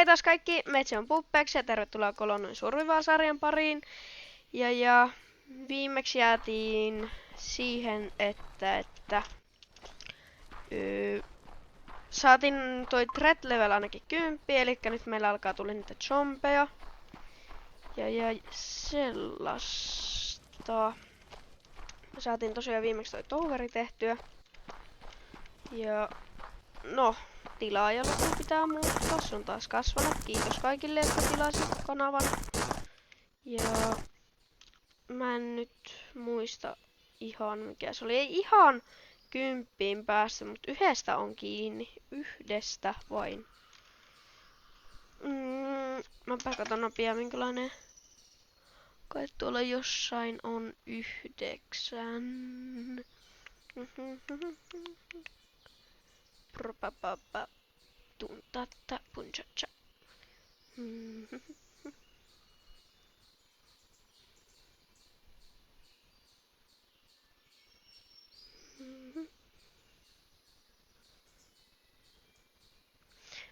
Hei taas kaikki, Metsä on Puppeksi ja tervetuloa Colonial Survival-sarjan pariin. Ja viimeksi jäätiin siihen, että saatiin toi threat level ainakin 10, eli nyt meillä alkaa tulla niitä zombeja. Ja sellaista. Me saatiin tosiaan viimeksi toi toveri tehtyä. Ja no, tilaajaluku pitää muuttaa, se on taas kasvanut. Kiitos kaikille, jotka tilasivat kanavan. Ja mä en nyt muista ihan mikä se oli. Ei ihan 10 päästä, mutta yhdestä on kiinni. Yhdestä vain. Mäpä katon nopea minkälainen. Kai tuolla jossain on 9. Propapapa. Tuntatta punchacha.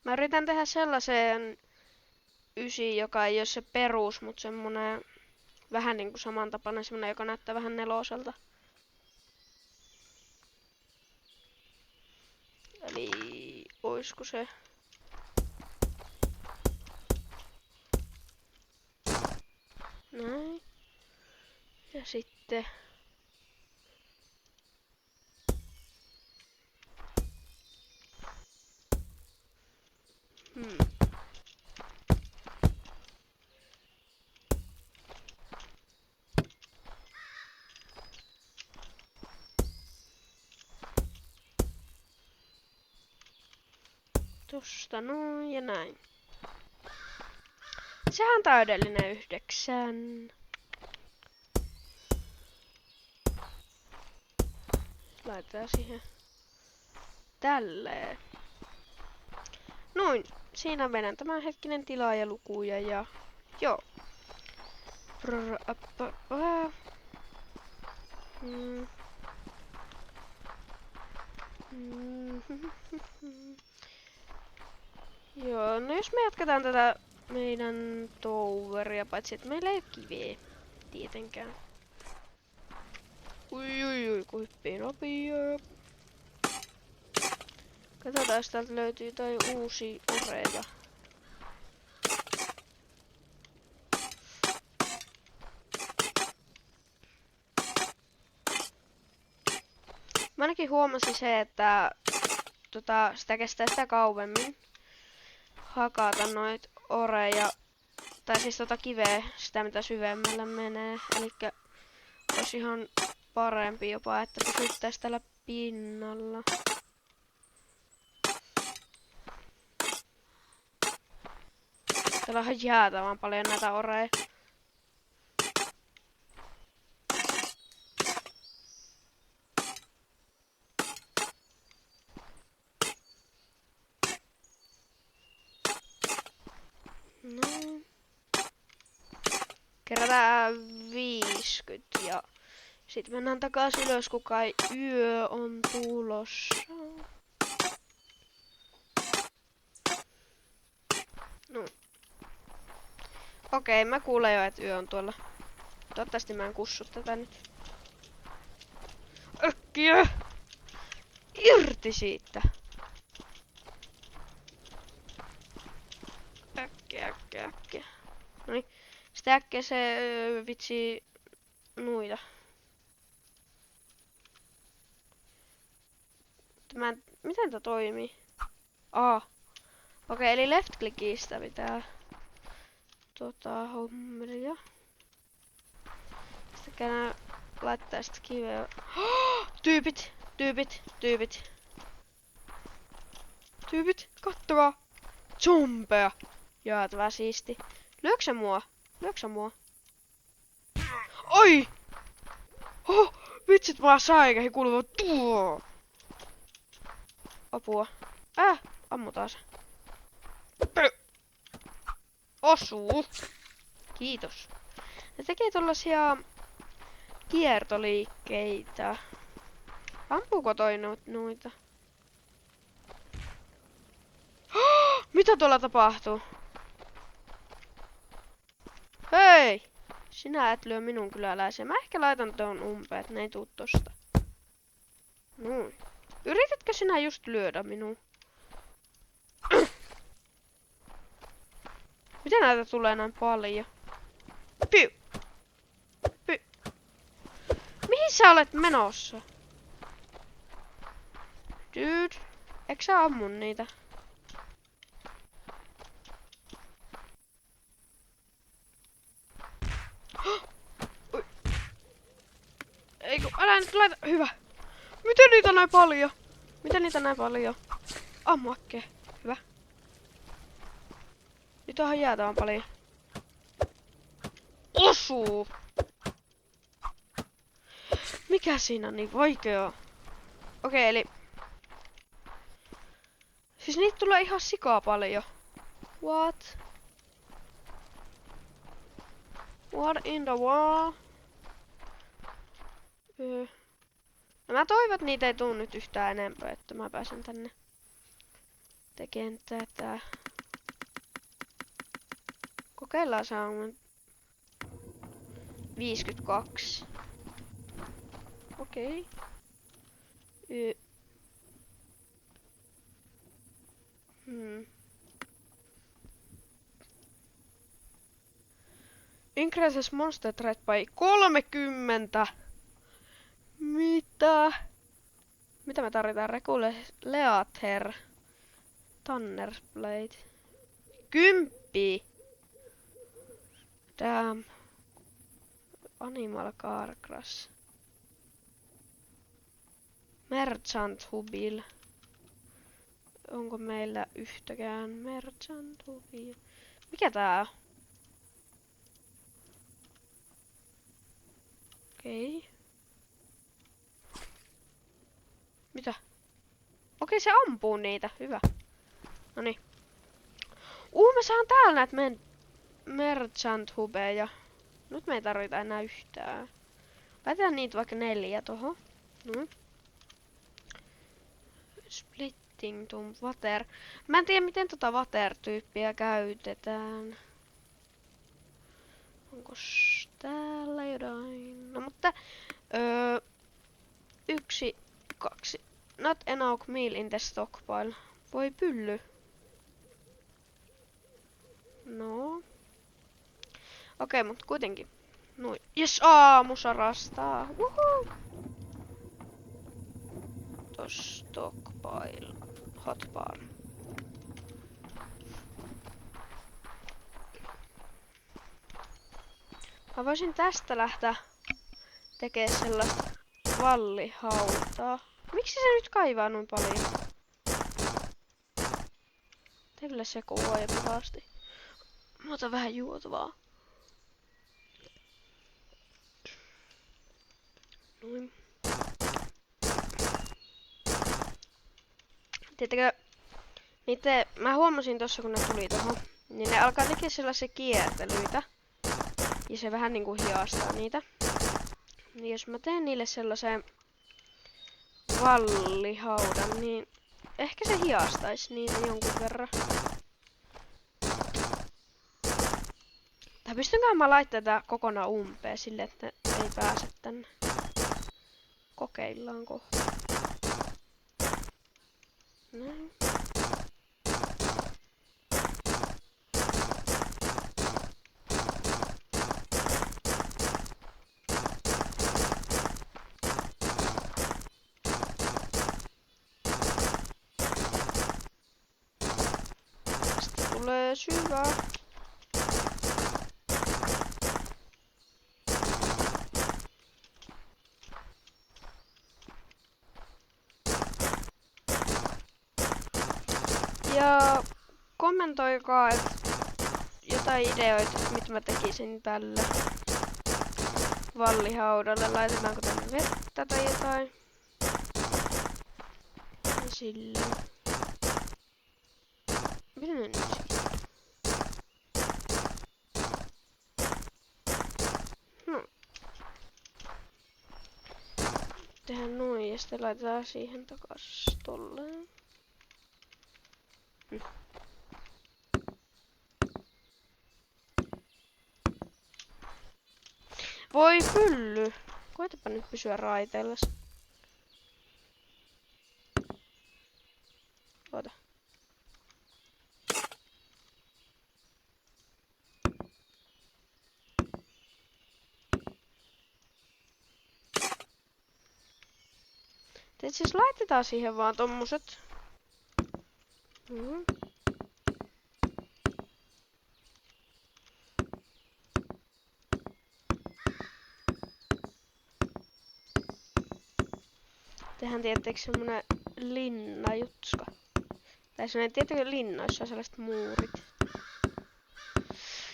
Mä yritän tehdä sellaisen 9, joka ei ole se perus, mutta semmonen vähän niinku samantapainen, semmonen, joka näyttää vähän 4. Eli oisko se? Näin. Ja sitten tosta noin ja näin. Sehän on täydellinen 9. Laitetaan siihen tälleen. Noin, siinä meidän tämänhetkinen tilaajaluku ja joo. Joo, no jos me jatketaan tätä meidän toweria, paitsi että meillä ei ole kiveä tietenkään. Ui, kun hyppii nopeaa. Katsotaan, jos täältä löytyy jotain uusia oreja. Mä ainakin huomasin se, että sitä kestää sitä kauemmin hakata noit oreja. Tai siis kiveä, sitä mitä syvemmällä menee. Elikkä olisi ihan parempi jopa, että pysyttäis tällä pinnalla. Täällä on jäätävän paljon näitä oreja. No. Kerätään 50 ja sitten mennään takaisin ylös, kun kai yö on tulossa. No. Okei, mä kuulen jo, että yö on tuolla. Toivottavasti mä en kussu tätä nyt. Äkkiä! Irti siitä! Äkkiä. Noniin. Sitten äkkiä se vitsi nuita. Miten tää toimii? Okei, eli left clickistä pitää hommelia. Sitten käydään laittaa sitä kiveä. Tyypit, kattokaa! Zombeja! Jäätävä siisti. Lyöksä mua? Oi! Vitsit vaan säikähi kuuluva tuo! Apua. Ammutaan se. Osuu! Kiitos. Ne tekee tollasia kiertoliikkeitä. Ampuuko toi noita? Mitä tuolla tapahtuu? Hei! Sinä et lyö minun kyläläisiä. Mä ehkä laitan tuon umpeen, et ne ei tuu tosta. Noin. Yritätkö sinä just lyödä minua? Miten näitä tulee näin paljon? Pyy! Pyy! Mihin sä olet menossa? Dude, eikö sä ammu niitä? Eiku, älä nyt laita. Hyvä. Miten niitä näin paljon? Miten niitä näin paljon? Ammu äkkiä. Hyvä. Nyt onhan jäätävän paljon. Osuu! Mikä siinä on niin vaikeaa? Okei, eli... Siis niitä tulee ihan sikaa paljon. What? What in the world? No mä toivon, että niitä ei tuu nyt yhtään enempää, että mä pääsen tänne tekemään tätä. Kokeillaan saamaan 52. Okei. Increases monster threat by 30. Mitä? Mitä me tarvitaan? Leather. Tannersblade. 10. Damn. Animal Carcass. Merchant Hubil. Onko meillä yhtäkään Merchant Hubil? Mikä tää on? Okei. Mitä? Okei, se ampuu niitä. Hyvä. Noniin. Mä saan täällä näitä Merchant Hubeja. Nyt me ei tarvita enää yhtään. Laitetaan niitä vaikka 4 tohon. No. Splitting to water. Mä en tiedä miten tota water-tyyppiä käytetään. Onko täällä jotain? No mutta... 1, 2. Not enough meal in the stockpile. Voi pylly. No. Okei, mutta kuitenkin. Noin. Jes, aamusarastaa. Woohoo! Stockpile. Hotbar. Mä voisin tästä lähteä tekemään sellaista vallihautaa. Miksi se nyt kaivaa noin paljon? Teille se kuvaa jo pahasti. Mä otan vähän juotavaa. Noin. Tiedättekö, mä huomasin tossa kun ne tuli tohon, niin ne alkaa tekee sellaisia kiertelyitä. Ja se vähän niinku hiastaa niitä. Niin jos mä teen niille sellaisen vallihaudan, niin ehkä se hiastaisi niitä jonkun verran. Tai pystynkö mä laittamaan tää kokonaan umpeen sille, että ne ei pääse tänne. Kokeillaan kohta. Näin. Tästä tulee syvä. Ja kommentoikaa jotain ideoita, mitä mä tekisin tälle vallihaudalle. Laitetaanko tänne vettä tai jotain? Ja silleen. Miten nyt? No. Tehdään noin ja sitten laitetaan siihen takas tolleen. Voi pylly! Koitapa nyt pysyä raiteillas. Oota. Et siis laitetaan siihen vaan tommoset. Tehän tietääkö semmonen linnajutska. Tai semmonen tietenkin linnoissa on sellaiset muurit.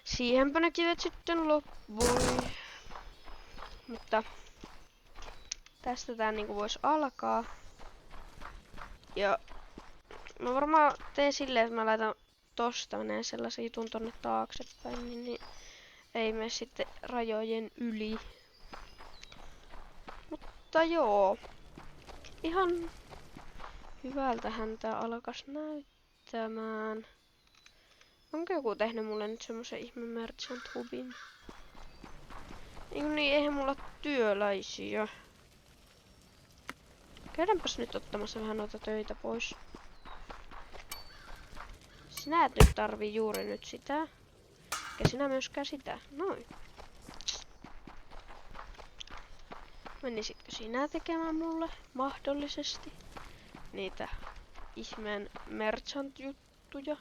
Siihenpä ne kivet sitten loppui. Mutta tästä tää niinku vois alkaa. Ja mä varmaan teen silleen, että mä laitan tosta menee sellaisen jutun tonne taaksepäin, niin ei mene sitten rajojen yli. Mutta joo. Ihan hyvältähän tää alkas näyttämään. Onko joku tehnyt mulle nyt semmosen ihme Merchant Hubin? Niin, eihän mulla ole työläisiä. Käydäänpäs nyt ottamassa vähän noita töitä pois. Sinä et nyt tarvii juuri nyt sitä. Eikä sinä myöskään sitä. Noin. Menisitkö sinä tekemään mulle mahdollisesti niitä ihmeen merchant-juttuja?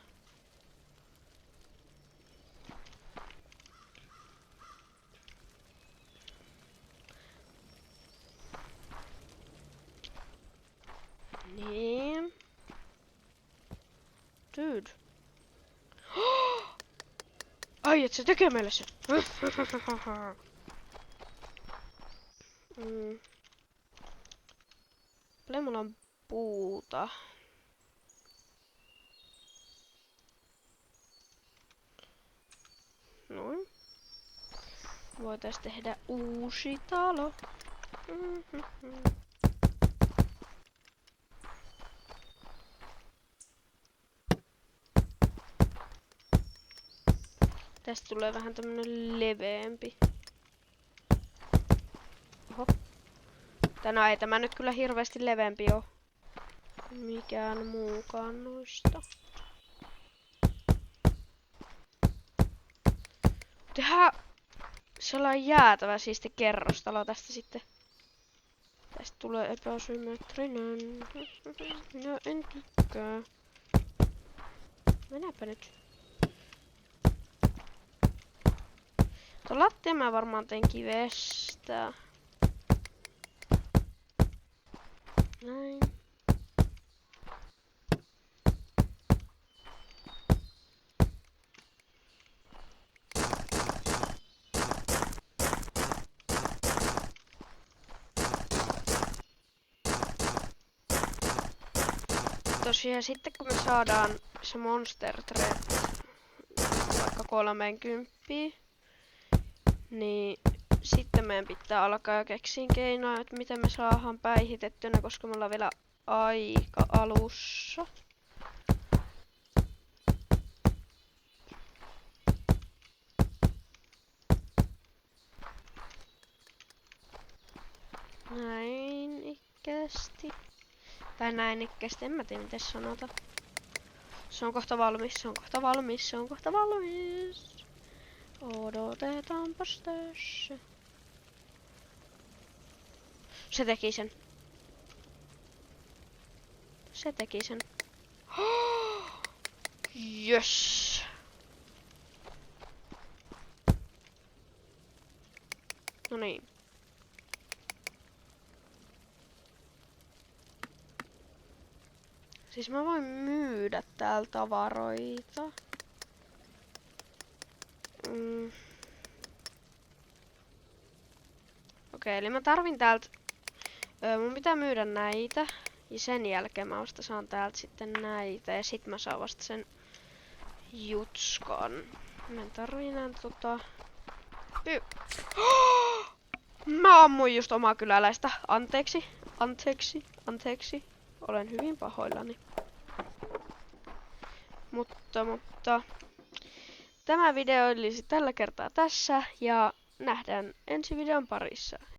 Niin. Dude. Ai, et se tekee meille se. Paljon mulla on puuta. Noin. Voitais tehdä uusi talo. Tästä tulee vähän tämmönen leveämpi. Oho. Tänään ei tämä nyt kyllä hirveästi leveämpi oo. Mikään muukaan noista. Tehdään sellainen jäätävä siisti kerrostalo tästä sitten. Tästä tulee epäsymmetrinen. Minä en tykkää. Mennäpä nyt. Tuo lattia mä varmaan teen kivestä. Näin. Tosiaan sitten kun me saadaan se Monster Thread vaikka 30, niin sitten meidän pitää alkaa keksiä keinoja, että miten me saadaan päihitettynä, koska me ollaan vielä aika alussa. Näin ikkästi. Tai näin ikkästi, en mä tiedä miten sanota. Se on kohta valmis, se on kohta valmis, se on kohta valmis. Odotetaanpas tässä. Se teki sen. Se teki sen. Jöss. No niin. Siis mä voin myydä täällä tavaroita. Okei, eli mä tarvin täältä... mun pitää myydä näitä. Ja sen jälkeen mä saan täältä sitten näitä. Ja sit mä saan vasta sen jutskan. Mä en tarvii enää Mä ammuin just omaa kyläläistä. Anteeksi. Anteeksi. Olen hyvin pahoillani. Mutta... Tämä video olisi tällä kertaa tässä. Ja nähdään ensi videon parissa.